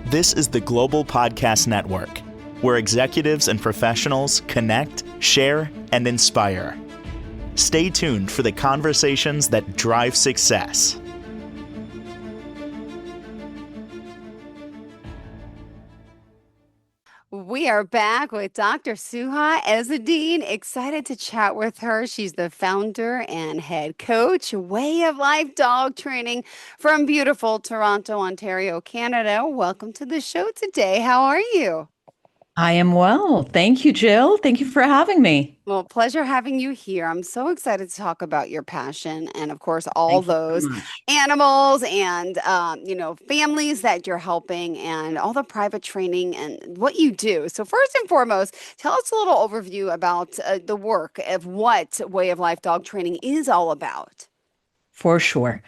This is the Global Podcast Network, where executives and professionals connect, share, and inspire. Stay tuned for the conversations that drive success. We are back with Dr. Souha Ezzedeen. Excited to chat with her. She's the founder and head coach, Way of Life Dog Training from beautiful Toronto, Ontario, Canada. Welcome to the show today. How are you? I am well. Thank you, Jill. Thank you for having me. Well, pleasure having you here. I'm so excited to talk about your passion and, of course, all Thank you so those much. animals and, families that you're helping and all the private training and what you do. So first and foremost, tell us a little overview about the work of what Way of Life Dog Training is all about. For sure.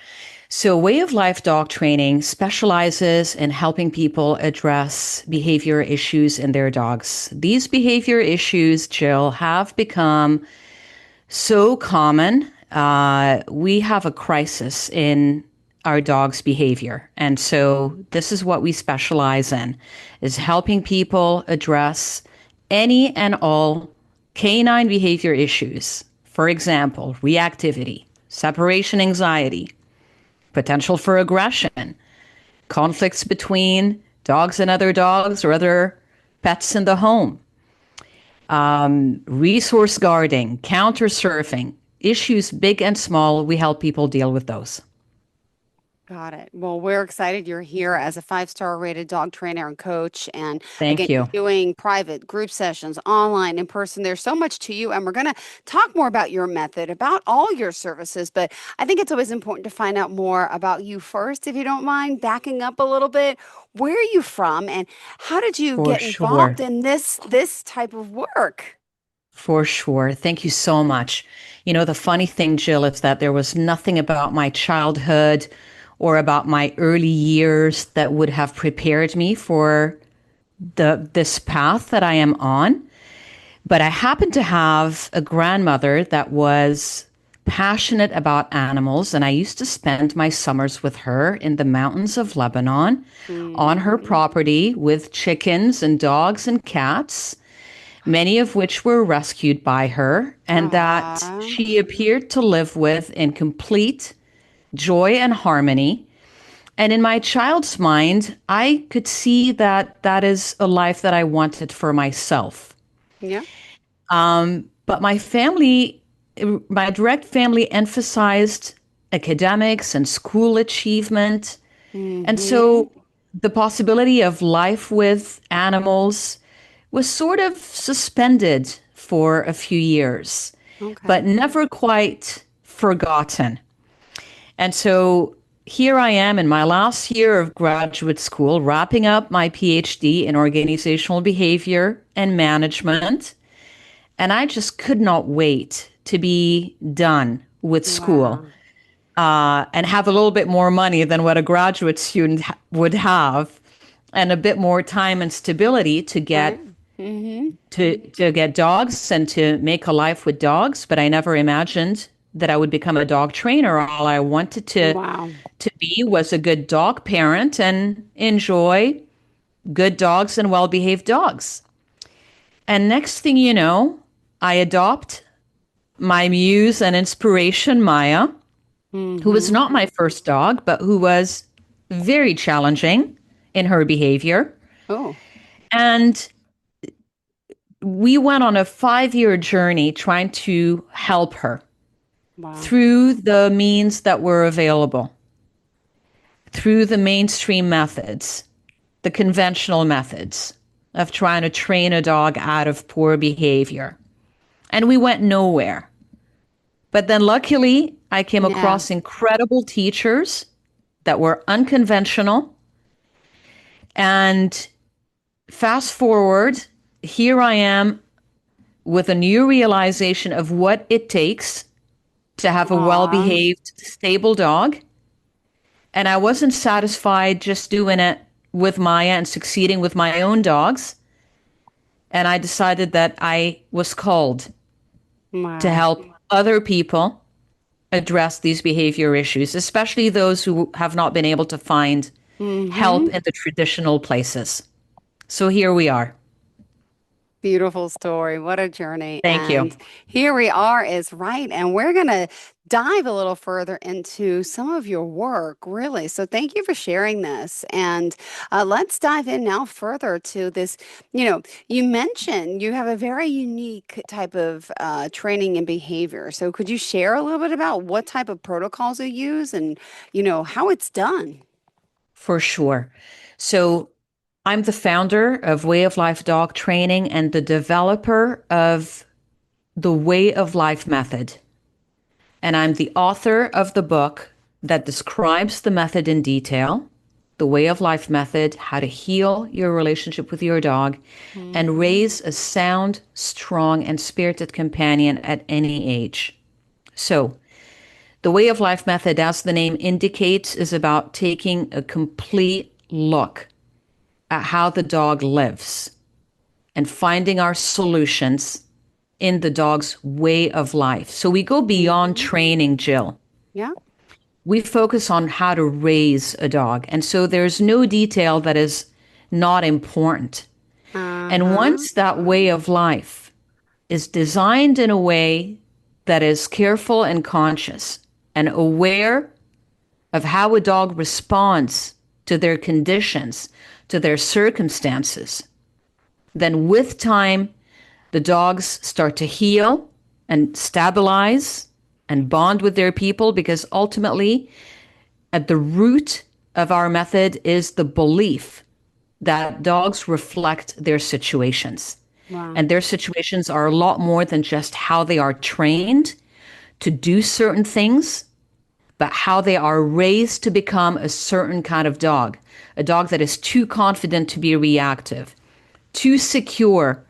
So Way of Life Dog Training specializes in helping people address behavior issues in their dogs. These behavior issues, Jill, have become so common. We have a crisis in our dog's behavior. And so this is what we specialize in, is helping people address any and all canine behavior issues. For example, reactivity, separation anxiety, potential for aggression, conflicts between dogs and other dogs or other pets in the home, resource guarding, counter surfing, issues big and small. We help people deal with those. Got it. Well, we're excited you're here as a 5-star rated dog trainer and coach. And Thank again, you. doing private group sessions, online, in person. There's so much to you. And we're going to talk more about your method, about all your services. But I think it's always important to find out more about you first, if you don't mind backing up a little bit. Where are you from and how did you For get sure. involved in this type of work? For sure. Thank you so much. You know, the funny thing, Jill, is that there was nothing about my childhood or about my early years that would have prepared me for this path that I am on. But I happened to have a grandmother that was passionate about animals, and I used to spend my summers with her in the mountains of Lebanon on her property with chickens and dogs and cats, many of which were rescued by her, and that she appeared to live with in complete joy and harmony. And in my child's mind, I could see that that is a life that I wanted for myself. Yeah. But my family, my direct family emphasized academics and school achievement. And so the possibility of life with animals was sort of suspended for a few years, but never quite forgotten. And so here I am in my last year of graduate school, wrapping up my PhD in organizational behavior and management. And I just could not wait to be done with school and have a little bit more money than what a graduate student would have, and a bit more time and stability to get to get dogs and to make a life with dogs. But I never imagined that I would become a dog trainer. All I wanted to be was a good dog parent and enjoy good dogs and well-behaved dogs. And next thing you know, I adopt my muse and inspiration, Maya, who was not my first dog, but who was very challenging in her behavior. And we went on a 5-year journey trying to help her through the means that were available, through the mainstream methods, the conventional methods of trying to train a dog out of poor behavior. And we went nowhere. But then luckily, I came across incredible teachers that were unconventional. And fast forward, here I am with a new realization of what it takes to have a well-behaved, stable dog. And I wasn't satisfied just doing it with Maya and succeeding with my own dogs. And I decided that I was called to help other people address these behavior issues, especially those who have not been able to find help Mm-hmm. in the traditional places. So here we are. Beautiful story. What a journey. Thank you. And here we are is right. And we're going to dive a little further into some of your work, really. So thank you for sharing this. And let's dive in now further to this. You mentioned you have a very unique type of training and behavior. So could you share a little bit about what type of protocols you use and, how it's done? For sure. So I'm the founder of Way of Life Dog Training and the developer of the Way of Life method. And I'm the author of the book that describes the method in detail, the Way of Life method, how to heal your relationship with your dog and Hmm. raise a sound, strong, and spirited companion at any age. So, the Way of Life method, as the name indicates, is about taking a complete look at how the dog lives and finding our solutions in the dog's way of life. So we go beyond Hmm. training, Jill. Yeah. We focus on how to raise a dog. And so there's no detail that is not important. And Uh-huh. once that way of life is designed in a way that is careful and conscious and aware of how a dog responds to their conditions, to their circumstances, then with time, the dogs start to heal and stabilize and bond with their people because ultimately, at the root of our method is the belief that dogs reflect their situations. Wow. And their situations are a lot more than just how they are trained to do certain things, but how they are raised to become a certain kind of dog. A dog that is too confident to be reactive, too secure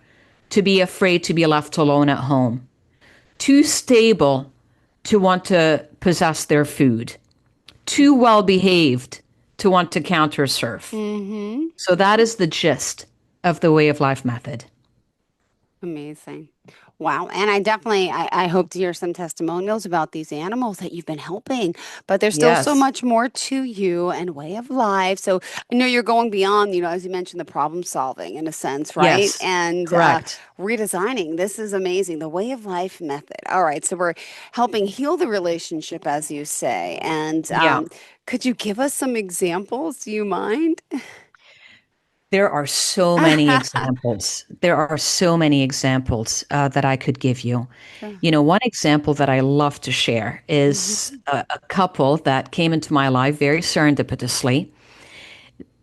to be afraid to be left alone at home, too stable to want to possess their food, too well behaved to want to counter surf. Mm-hmm. So that is the gist of the Way of Life method. Amazing. Wow. And I hope to hear some testimonials about these animals that you've been helping, but there's still so Yes. much more to you and way of life. So I know you're going beyond, as you mentioned, the problem solving in a sense, right? Yes. And Correct. redesigning. This is amazing. The way of life method. All right. So we're helping heal the relationship, as you say. And Yeah. could you give us some examples? Do you mind? There are so many examples. There are so many examples that I could give you. Sure. You know, one example that I love to share is Hmm. a couple that came into my life very serendipitously.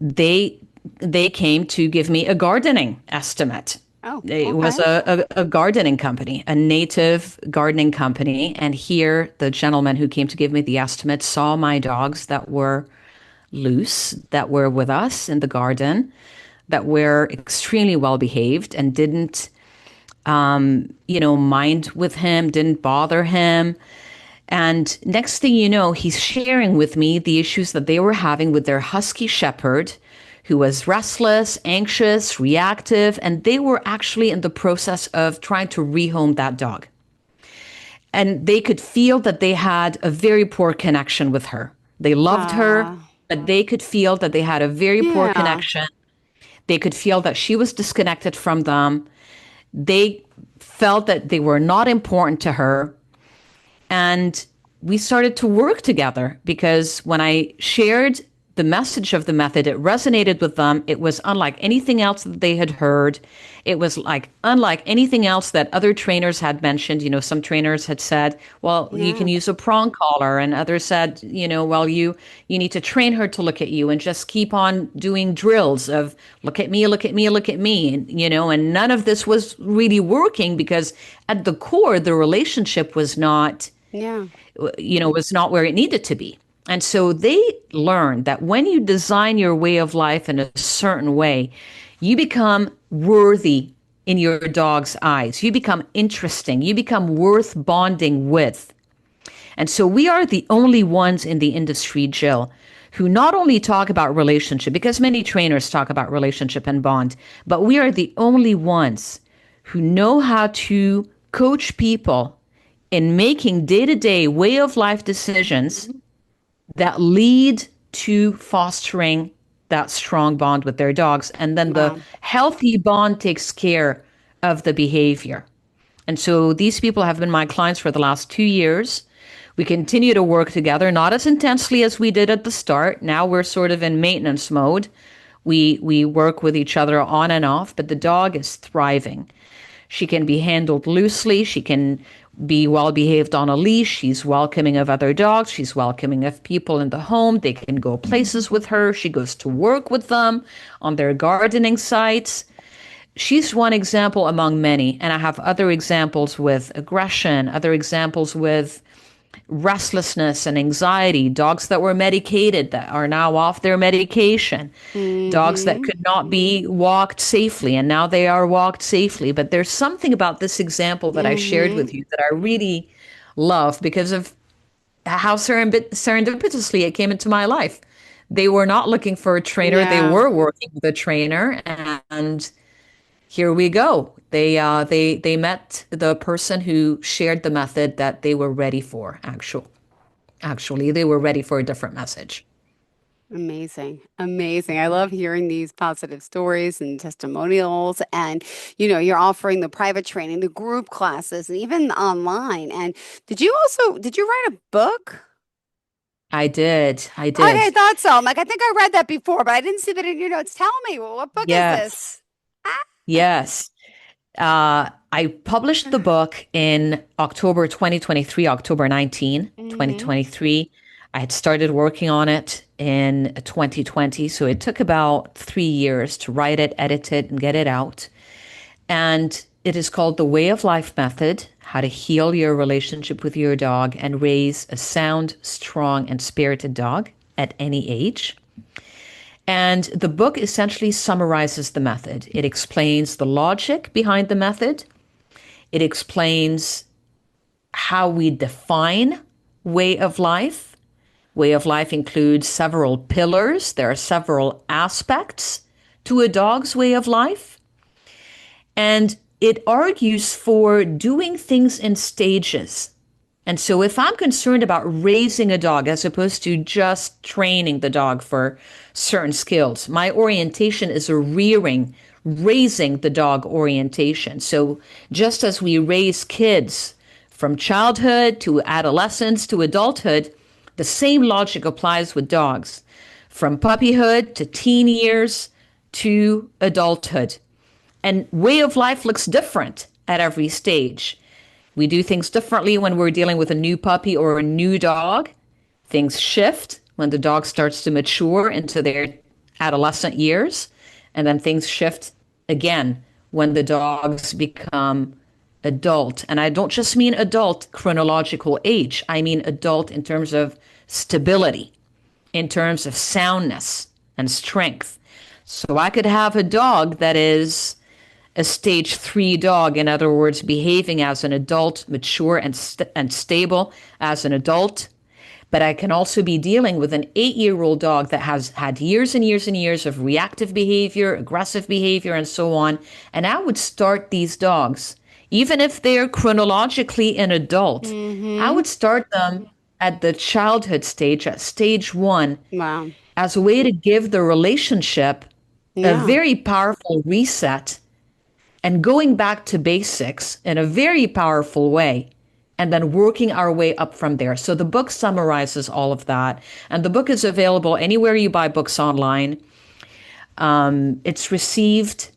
They they came to give me a gardening estimate. Oh, It was okay. a gardening company, a native gardening company. And here, the gentleman who came to give me the estimate saw my dogs that were loose, that were with us in the garden, that were extremely well behaved and didn't, mind with him, didn't bother him. And next thing you know, he's sharing with me the issues that they were having with their husky shepherd, who was restless, anxious, reactive, and they were actually in the process of trying to rehome that dog. And they could feel that they had a very poor connection with her. They loved her, Uh, but they could feel that they had a very poor yeah. connection. They could feel that she was disconnected from them. They felt that they were not important to her. And we started to work together because when I shared the message of the method, it resonated with them. It was unlike anything else that they had heard. It was like unlike anything else that other trainers had mentioned. You know, some trainers had said, well, you can Yeah. use a prong collar, and others said, well, you need to train her to look at you and just keep on doing drills of look at me, look at me, look at me. And none of this was really working because at the core, the relationship Yeah. was not where it needed to be. And so they learned that when you design your way of life in a certain way, you become worthy in your dog's eyes. You become interesting. You become worth bonding with. And so we are the only ones in the industry, Jill, who not only talk about relationship, because many trainers talk about relationship and bond, but we are the only ones who know how to coach people in making day to day way of life decisions Mhm. that lead to fostering that strong bond with their dogs. And then the Wow. healthy bond takes care of the behavior. And so these people have been my clients for the last 2 years. We continue to work together, not as intensely as we did at the start. Now we're sort of in maintenance mode. We work with each other on and off, but the dog is thriving. She can be handled loosely. She can be well behaved on a leash. She's welcoming of other dogs. She's welcoming of people in the home. They can go places with her. She goes to work with them on their gardening sites. She's one example among many. And I have other examples with aggression, other examples with restlessness and anxiety, dogs that were medicated that are now off their medication, dogs that Mm-hmm. could not be walked safely and now they are walked safely. But there's something about this example that I shared Mm-hmm. with you that I really love because of how serendipitously it came into my life. They were not looking for a trainer, they Yeah. were working with a trainer, and here we go. They met the person who shared the method that they were ready for. Actually, they were ready for a different message. Amazing. Amazing. I love hearing these positive stories and testimonials. And, you're offering the private training, the group classes, and even online. And did you write a book? I did. I Okay, I did. thought so. I'm like, I think I read that before, but I didn't see that in your notes. Tell me, what book is Yes. this? Ah. Yes. I published the book in October 2023, October 19, Mm-hmm. 2023. I had started working on it in 2020. So it took about 3 years to write it, edit it, and get it out. And it is called The Way of Life Method: How to Heal Your Relationship with Your Dog and Raise a Sound, Strong, and Spirited Dog at Any Age. And the book essentially summarizes the method. It explains the logic behind the method. It explains how we define way of life. Way of life includes several pillars. There are several aspects to a dog's way of life. And it argues for doing things in stages. And so if I'm concerned about raising a dog as opposed to just training the dog for certain skills, my orientation is a raising the dog orientation. So just as we raise kids from childhood to adolescence to adulthood, the same logic applies with dogs from puppyhood to teen years to adulthood. And way of life looks different at every stage. We do things differently when we're dealing with a new puppy or a new dog. Things shift when the dog starts to mature into their adolescent years. And then things shift again when the dogs become adult. And I don't just mean adult chronological age, I mean adult in terms of stability, in terms of soundness and strength. So I could have a dog that is a stage 3 dog, in other words, behaving as an adult, mature and stable as an adult. But I can also be dealing with an 8-year-old dog that has had years and years and years of reactive behavior, aggressive behavior, and so on. And I would start these dogs, even if they're chronologically an adult, I Mm-hmm. would start them at the childhood stage, at stage 1, Wow. as a way to give the relationship a Yeah. very powerful reset and going back to basics in a very powerful way, and then working our way up from there. So the book summarizes all of that. And the book is available anywhere you buy books online. It's received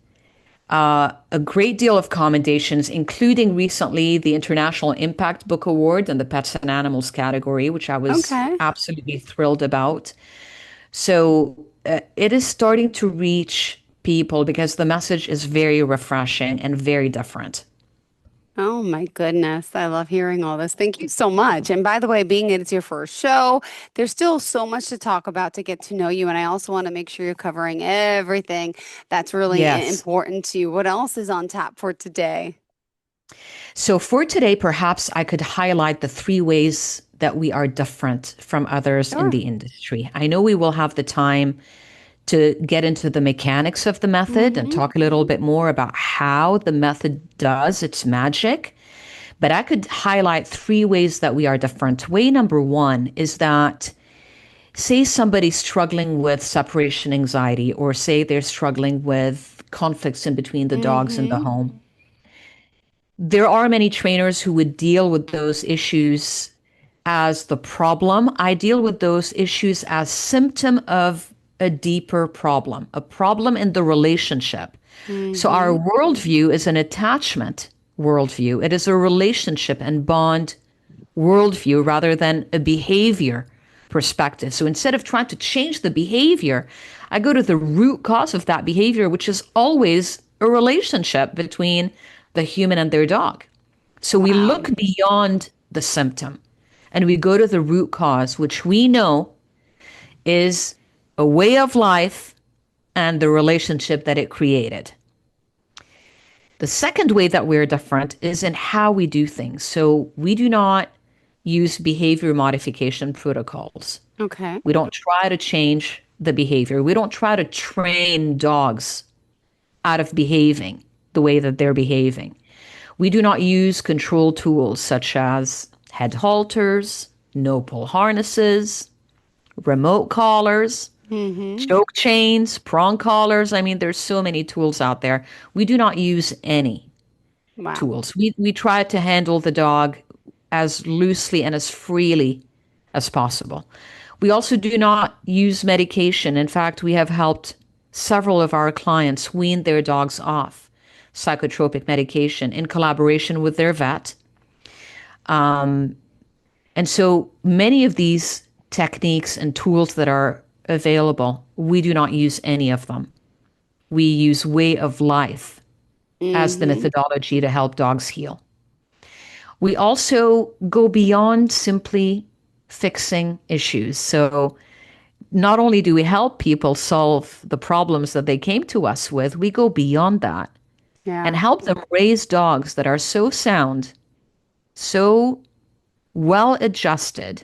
a great deal of commendations, including recently the International Impact Book Award in the Pets and Animals category, which I was Okay. absolutely thrilled about. So it is starting to reach people because the message is very refreshing and very different. Oh my goodness. I love hearing all this. Thank you so much. And by the way, being it's your first show, there's still so much to talk about to get to know you. And I also want to make sure you're covering everything that's really Yes. important to you. What else is on tap for today? So for today, perhaps I could highlight the 3 ways that we are different from others in Sure. the industry. I know we will have the time to get into the mechanics of the method and Mm-hmm. talk a little bit more about how the method does its magic. But I could highlight 3 ways that we are different. Way number 1 is that say somebody's struggling with separation anxiety, or say they're struggling with conflicts in between the dogs in the Mm-hmm. home. There are many trainers who would deal with those issues as the problem. I deal with those issues as symptom of a deeper problem, a problem in the relationship. So our Mm-hmm. worldview is an attachment worldview. It is a relationship and bond worldview rather than a behavior perspective. So instead of trying to change the behavior, I go to the root cause of that behavior, which is always a relationship between the human and their dog. So we Wow. look beyond the symptom and we go to the root cause, which we know is a way of life and the relationship that it created. The second way that we're different is in how we do things. So we do not use behavior modification protocols. Okay. We don't try to change the behavior. We don't try to train dogs out of behaving the way that they're behaving. We do not use control tools such as head halters, no pull harnesses, remote collars, Mm-hmm. choke chains, prong collars. I mean, there's so many tools out there. We do not use any Wow. tools. We try to handle the dog as loosely and as freely as possible. We also do not use medication. In fact, we have helped several of our clients wean their dogs off psychotropic medication in collaboration with their vet. And so many of these techniques and tools that are available, we do not use any of them. We use way of life as the Mm-hmm. methodology to help dogs heal. We also go beyond simply fixing issues. So not only do we help people solve the problems that they came to us with, we go beyond that and Yeah. help them raise dogs that are so sound, so well adjusted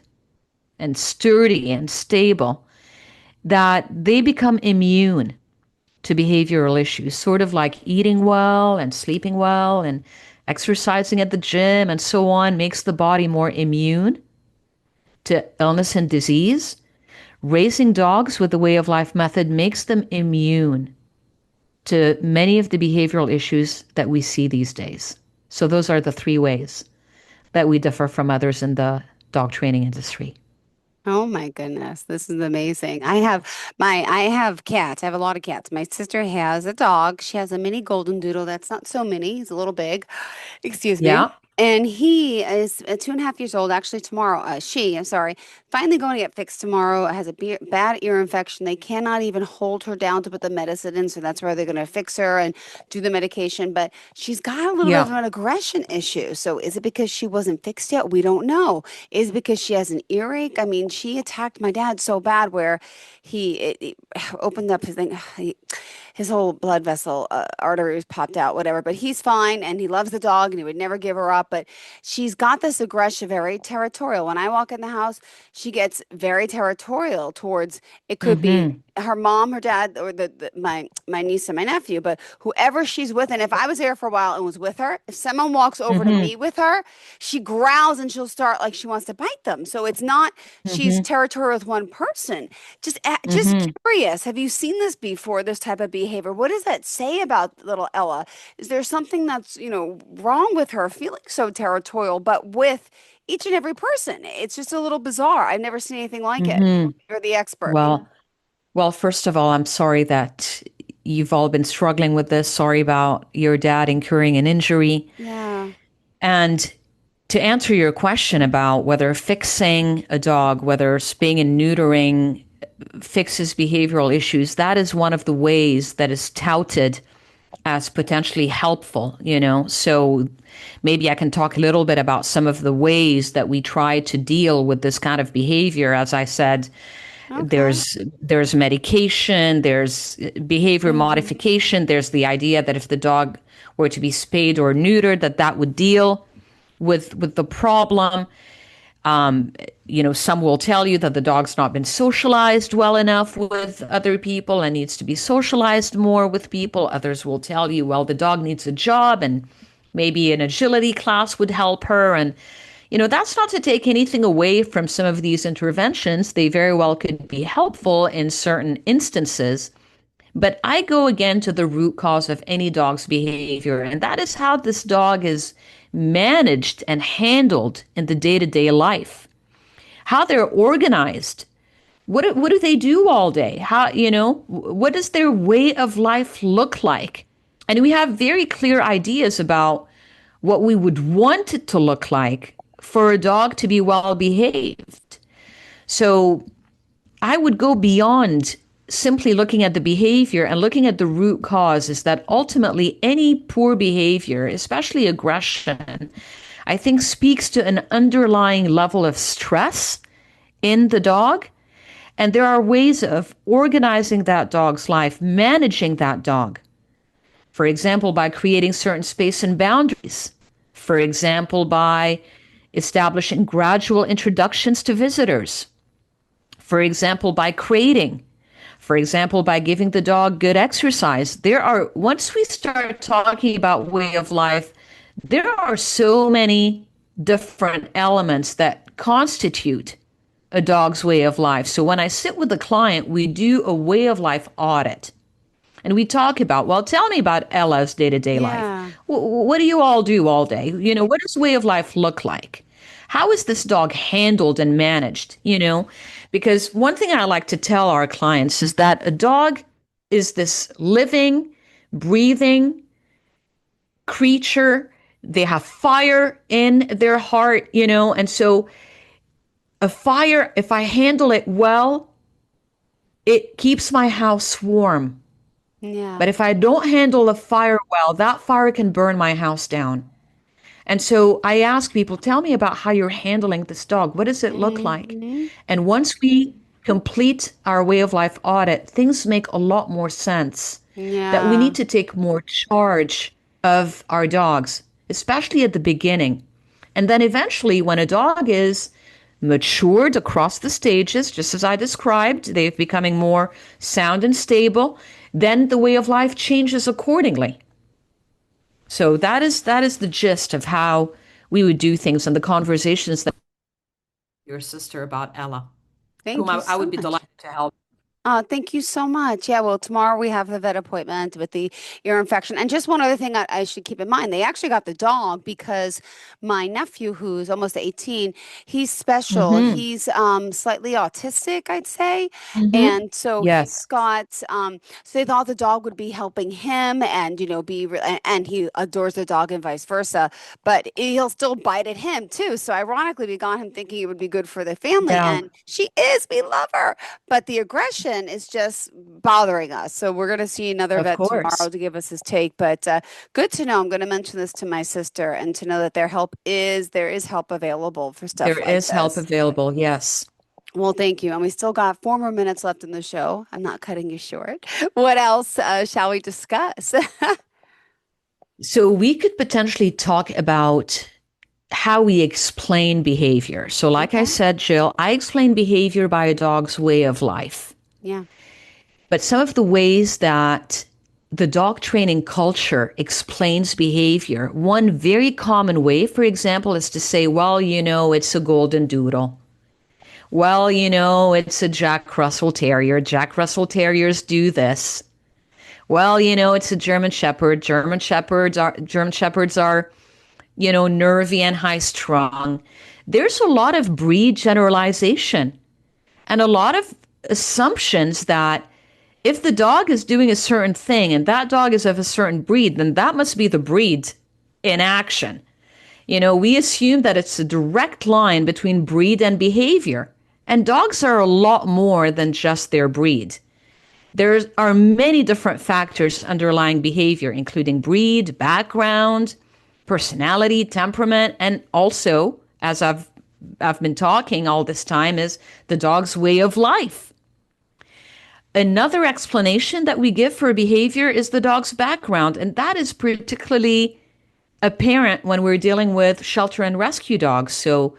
and sturdy and stable that they become immune to behavioral issues, sort of like eating well and sleeping well and exercising at the gym and so on makes the body more immune to illness and disease. Raising dogs with the way of life method makes them immune to many of the behavioral issues that we see these days. So those are the three ways that we differ from others in the dog training industry. Oh my goodness, this is amazing. I have cats. I have a lot of cats. My sister has a dog. She has a mini golden doodle that's not so mini. He's a little big. Excuse me. Yeah. And he is 2.5 years old. Actually, tomorrow, I'm sorry, finally going to get fixed tomorrow. Has a bad ear infection. They cannot even hold her down to put the medicine in. So that's where they're going to fix her and do the medication. But she's got a little bit Yeah. of an aggression issue. So is it because she wasn't fixed yet? We don't know. Is it because she has an earache? I mean, she attacked my dad so bad where it opened up his thing. His whole blood vessel arteries popped out, whatever. But he's fine and he loves the dog and he would never give her up. But she's got this aggression, very territorial. When I walk in the house, she gets very territorial towards it could be Mm-hmm. her mom, her dad, or my niece and my nephew, but whoever she's with. And if I was there for a while and was with her, if someone walks over to Mm-hmm. me with her, she growls and she'll start like she wants to bite them. So it's not she's Mm-hmm. territorial with one person. Just Mm-hmm. curious, have you seen this before, this type of behavior? What does that say about little Ella? Is there something that's, wrong with her feeling so territorial, but with each and every person? It's just a little bizarre. I've never seen anything like it. Mm-hmm. You're the expert. Well, first of all, I'm sorry that you've all been struggling with this. Sorry about your dad incurring an injury. Yeah. And to answer your question about whether fixing a dog, whether spaying and neutering fixes behavioral issues, that is one of the ways that is touted as potentially helpful, So maybe I can talk a little bit about some of the ways that we try to deal with this kind of behavior. As I said, Okay. there's medication, there's behavior Hmm. modification, there's the idea that if the dog were to be spayed or neutered, that would deal with the problem. Some will tell you that the dog's not been socialized well enough with other people and needs to be socialized more with people. Others will tell you, well, the dog needs a job and maybe an agility class would help her. And, That's not to take anything away from some of these interventions. They very well could be helpful in certain instances. But I go again to the root cause of any dog's behavior, and that is how this dog is managed and handled in the day-to-day life, how they're organized. What do they do all day? What does their way of life look like? And we have very clear ideas about what we would want it to look like for a dog to be well behaved. So I would go beyond simply looking at the behavior and looking at the root cause, is that ultimately any poor behavior, especially aggression, I think speaks to an underlying level of stress in the dog. And there are ways of organizing that dog's life, managing that dog. For example, by creating certain space and boundaries. For example, by establishing gradual introductions to visitors. For example, by crating. For example, by giving the dog good exercise. Once we start talking about way of life, there are so many different elements that constitute a dog's way of life. So when I sit with the client, we do a way of life audit. And we talk about, well, tell me about Ella's day-to-day life. What do you all do all day? What does way of life look like? How is this dog handled and managed? Because one thing I like to tell our clients is that a dog is this living, breathing creature. They have fire in their heart, and so a fire, if I handle it well, it keeps my house warm. Yeah. But if I don't handle a fire well, that fire can burn my house down. And so I ask people, tell me about how you're handling this dog. What does it look like? And once we complete our way of life audit, things make a lot more sense. That we need to take more charge of our dogs, especially at the beginning. And then eventually, when a dog is matured across the stages, just as I described, they're becoming more sound and stable, then the way of life changes accordingly. So that is the gist of how we would do things, and the conversations that your sister about Ella, Thank you so I would be much. delighted to help. Thank you so much. Yeah, well, tomorrow we have the vet appointment with the ear infection. And just one other thing I should keep in mind, they actually got the dog because my nephew, who's almost 18, he's special. Mm-hmm. He's slightly autistic, I'd say. Mm-hmm. And so he's Yes. got, so they thought the dog would be helping him and, and he adores the dog and vice versa. But he'll still bite at him too. So ironically, we got him thinking it would be good for the family. Yeah, And she is, we love her. But the aggression is just bothering us. So we're going to see another of vet course. tomorrow to give us his take. But good to know. I'm going to mention this to my sister and to know that there is help available for stuff There like is help this. available. Yes. Well, thank you. And we still got 4 more minutes left in the show. I'm not cutting you short. What else shall we discuss? So we could potentially talk about how we explain behavior. So like I Okay. said, Jill, I explain behavior by a dog's way of life. Yeah. But some of the ways that the dog training culture explains behavior, one very common way, for example, is to say, well, it's a golden doodle. Well, it's a Jack Russell Terrier. Jack Russell Terriers do this. Well, it's a German Shepherd. German Shepherds are, nervy and high strung. There's a lot of breed generalization and a lot of assumptions that if the dog is doing a certain thing and that dog is of a certain breed, then that must be the breed in action. We assume that it's a direct line between breed and behavior. And dogs are a lot more than just their breed. There are many different factors underlying behavior, including breed, background, personality, temperament, and also, as I've been talking all this time, is the dog's way of life. Another explanation that we give for behavior is the dog's background, and that is particularly apparent when we're dealing with shelter and rescue dogs. So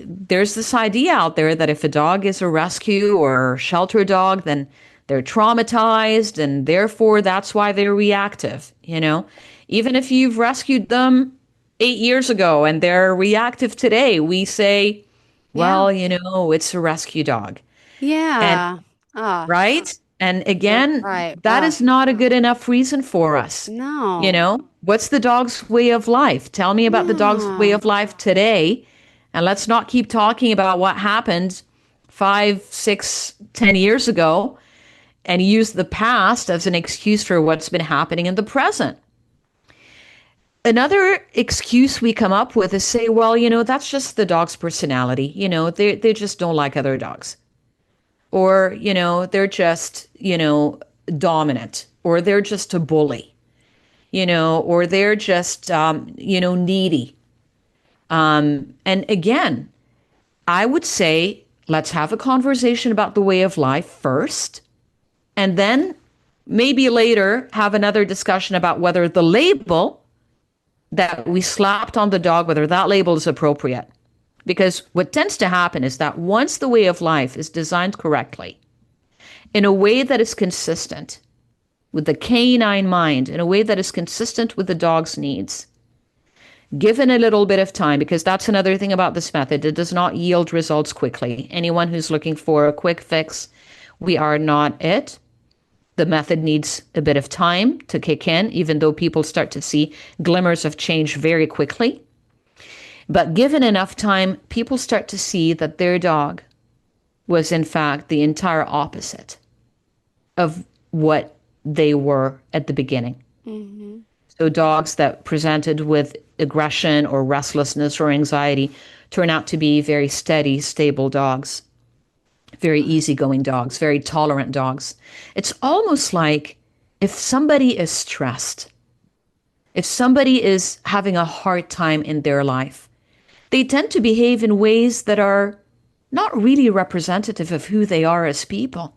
there's this idea out there that if a dog is a rescue or shelter dog, then they're traumatized and therefore that's why they're reactive. Even if you've rescued them 8 years ago and they're reactive today, we say, Yeah. well, it's a rescue dog. And Yeah. Ah, right? And you're again, right. that Ah, is not a good enough reason for us. no. What's the dog's way of life? Tell me about the dog's way Yeah. of life today. And let's not keep talking about what happened 5, 6, 10 years ago and use the past as an excuse for what's been happening in the present. Another excuse we come up with is say, well, that's just the dog's personality. They just don't like other dogs. Or, they're just, dominant, or they're just a bully, or they're just, needy. And again, I would say, let's have a conversation about the way of life first, and then maybe later have another discussion about whether the label that we slapped on the dog, whether that label is appropriate. Because what tends to happen is that once the way of life is designed correctly, in a way that is consistent with the canine mind, in a way that is consistent with the dog's needs, given a little bit of time, because that's another thing about this method, it does not yield results quickly. Anyone who's looking for a quick fix, we are not it. The method needs a bit of time to kick in, even though people start to see glimmers of change very quickly. But given enough time, people start to see that their dog was in fact the entire opposite of what they were at the beginning. Mm-hmm. So dogs that presented with aggression or restlessness or anxiety turn out to be very steady, stable dogs, very easygoing dogs, very tolerant dogs. It's almost like if somebody is stressed, if somebody is having a hard time in their life, they tend to behave in ways that are not really representative of who they are as people.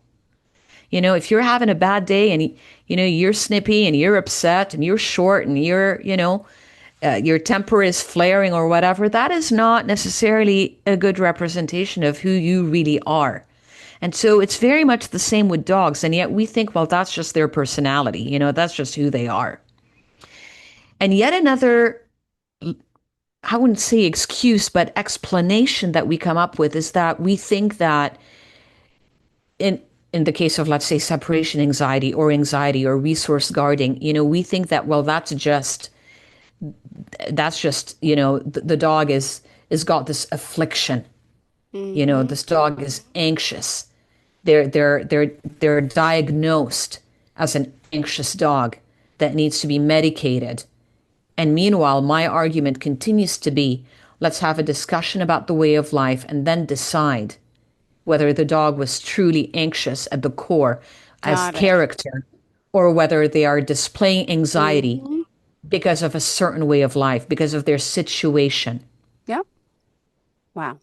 If you're having a bad day and, you're snippy and you're upset and you're short and your temper is flaring or whatever, that is not necessarily a good representation of who you really are. And so it's very much the same with dogs. And yet we think, well, that's just their personality. That's just who they are. And yet another, I wouldn't say excuse, but explanation that we come up with is that we think that in the case of, let's say, separation anxiety or resource guarding, we think that, well, that's just, the dog is got this affliction. This dog is anxious. They're diagnosed as an anxious dog that needs to be medicated. And meanwhile, my argument continues to be, let's have a discussion about the way of life and then decide whether the dog was truly anxious at the core as character, or whether they are displaying anxiety because of a certain way of life, because of their situation. Yep. Wow.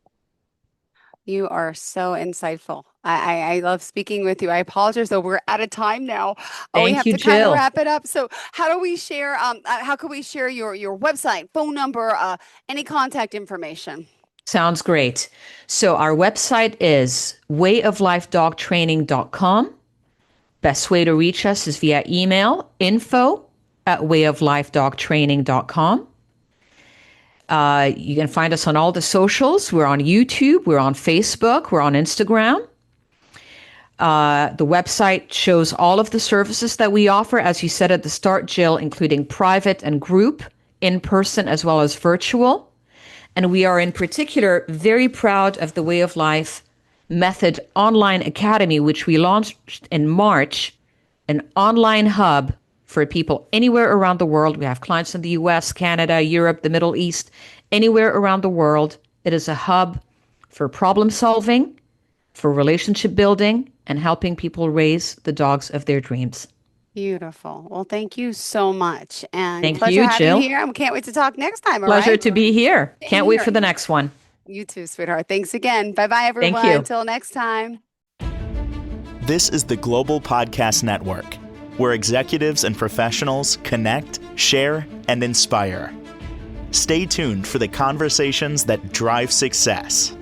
You are so insightful. I love speaking with you. I apologize, though we're out of time now. We Thank have you, to kind of Jill. wrap it up. So how do we share, how can we share your website, phone number, any contact information? Sounds great. So our website is wayoflifedogtraining.com. Best way to reach us is via email, info@wayoflifedogtraining.com. You can find us on all the socials. We're on YouTube, we're on Facebook, we're on Instagram. The website shows all of the services that we offer, as you said at the start, Jill, including private and group, in person as well as virtual. And we are in particular very proud of the Way of Life Method Online Academy, which we launched in March, an online hub for people anywhere around the world. We have clients in the US, Canada, Europe, the Middle East, anywhere around the world. It is a hub for problem solving, for relationship building, and helping people raise the dogs of their dreams. Beautiful. Well, thank you so much. And Thank pleasure you, having Jill. you here. I can't wait to talk next time. All Pleasure right. to be here. Can't wait for the next one. You too, sweetheart. Thanks again. Bye-bye, everyone. Thank you. Until next time. This is the Global Podcast Network, where executives and professionals connect, share, and inspire. Stay tuned for the conversations that drive success.